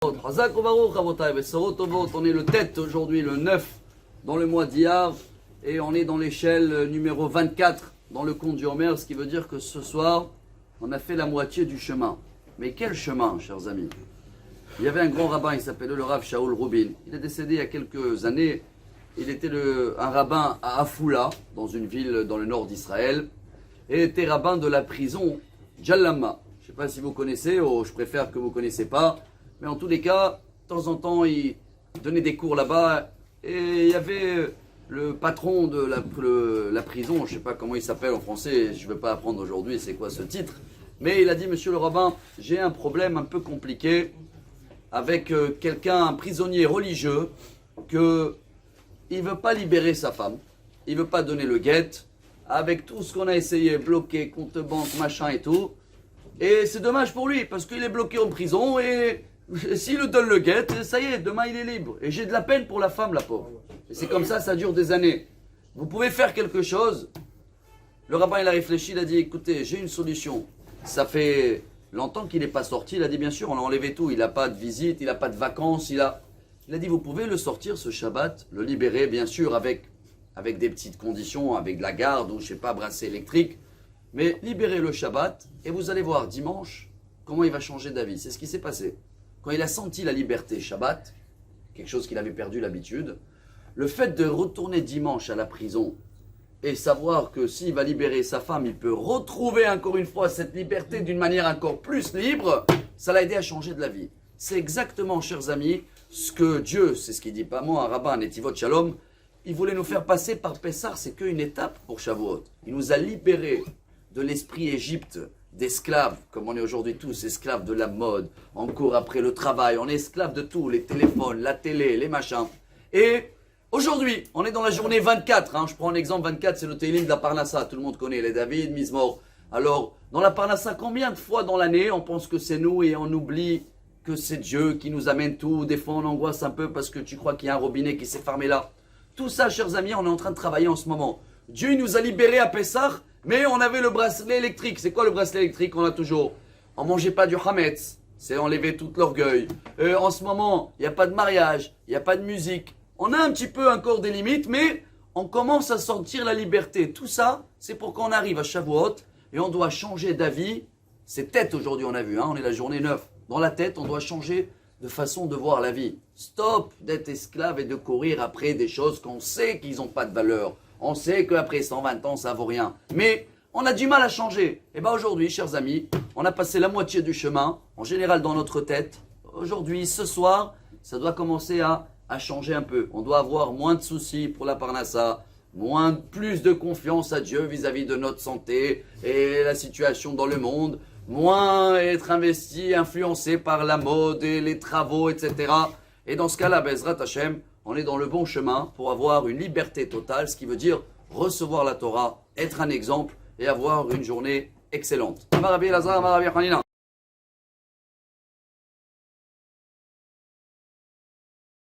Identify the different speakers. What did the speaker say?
Speaker 1: Chazak Baruch, Rabotai, Besorot Tovot. On est le tête aujourd'hui, le 9, dans le mois d'Iyar, et on est dans l'échelle numéro 24 dans le compte du Homer, ce qui veut dire que ce soir, on a fait la moitié du chemin. Mais quel chemin, chers amis? Il y avait un grand rabbin, il s'appelait le Rav Shaul Rubin. Il est décédé il y a quelques années. Il était un rabbin à Afula, dans une ville dans le nord d'Israël, et était rabbin de la prison Jalama. Je ne sais pas si vous connaissez, ou je préfère que vous ne connaissez pas. Mais en tous les cas, de temps en temps, il donnait des cours là-bas. Et il y avait le patron de la prison, je ne sais pas comment il s'appelle en français, je ne vais pas apprendre aujourd'hui c'est quoi ce titre. Mais il a dit, monsieur le rabbin, j'ai un problème un peu compliqué avec quelqu'un, un prisonnier religieux, qu'il ne veut pas libérer sa femme, il ne veut pas donner le guet, avec tout ce qu'on a essayé, bloqué, compte banque, machin et tout. Et c'est dommage pour lui, parce qu'il est bloqué en prison et s'il lui donne le guet, ça y est, demain il est libre. Et j'ai de la peine pour la femme, la pauvre. Et c'est comme ça dure des années. Vous pouvez faire quelque chose. Le rabbin, il a réfléchi, il a dit, écoutez, j'ai une solution. Ça fait longtemps qu'il n'est pas sorti. Il a dit, bien sûr, on a enlevé tout. Il n'a pas de visite, il n'a pas de vacances. Il a dit, vous pouvez le sortir ce Shabbat, le libérer, bien sûr, avec des petites conditions, avec de la garde ou, je sais pas, bracelet électrique. Mais libérez le Shabbat et vous allez voir dimanche comment il va changer d'avis. C'est ce qui s'est passé. Quand il a senti la liberté Shabbat, quelque chose qu'il avait perdu l'habitude, le fait de retourner dimanche à la prison et savoir que s'il va libérer sa femme, il peut retrouver encore une fois cette liberté d'une manière encore plus libre, ça l'a aidé à changer de la vie. C'est exactement, chers amis, ce que Dieu, c'est ce qu'il dit pas moi, un rabbin, Netivot Shalom, il voulait nous faire passer par Pessah, c'est qu'une étape pour Shavuot. Il nous a libérés de l'esprit Égypte, d'esclaves, comme on est aujourd'hui tous esclaves de la mode, on court après le travail, on est esclaves de tout, les téléphones, la télé, les machins. Et aujourd'hui, on est dans la journée 24, je prends un exemple, 24 c'est le Télim de la Parnassa, tout le monde connaît, les David, Mizmor. Alors, dans la Parnassa, combien de fois dans l'année on pense que c'est nous et on oublie que c'est Dieu qui nous amène tout, des fois on angoisse un peu parce que tu crois qu'il y a un robinet qui s'est fermé là. Tout ça, chers amis, on est en train de travailler en ce moment. Dieu nous a libérés à Pessah, mais on avait le bracelet électrique. C'est quoi le bracelet électrique? On a toujours. On ne mangeait pas du Hametz, c'est enlever tout l'orgueil. En ce moment, il n'y a pas de mariage, il n'y a pas de musique. On a un petit peu encore des limites, mais on commence à sentir la liberté. Tout ça, c'est pour qu'on arrive à Shavuot et on doit changer d'avis. C'est tête aujourd'hui, on a vu, on est la journée 9. Dans la tête, on doit changer de façon de voir la vie. Stop d'être esclave et de courir après des choses qu'on sait qu'ils n'ont pas de valeur. On sait qu'après 120 ans, ça ne vaut rien. Mais on a du mal à changer. Et bien aujourd'hui, chers amis, on a passé la moitié du chemin, en général dans notre tête. Aujourd'hui, ce soir, ça doit commencer à changer un peu. On doit avoir moins de soucis pour la Parnassa, plus de confiance à Dieu vis-à-vis de notre santé et la situation dans le monde, moins être investi, influencé par la mode et les travaux, etc. Et dans ce cas-là, Bezrat Hashem, on est dans le bon chemin pour avoir une liberté totale, ce qui veut dire recevoir la Torah, être un exemple et avoir une journée excellente.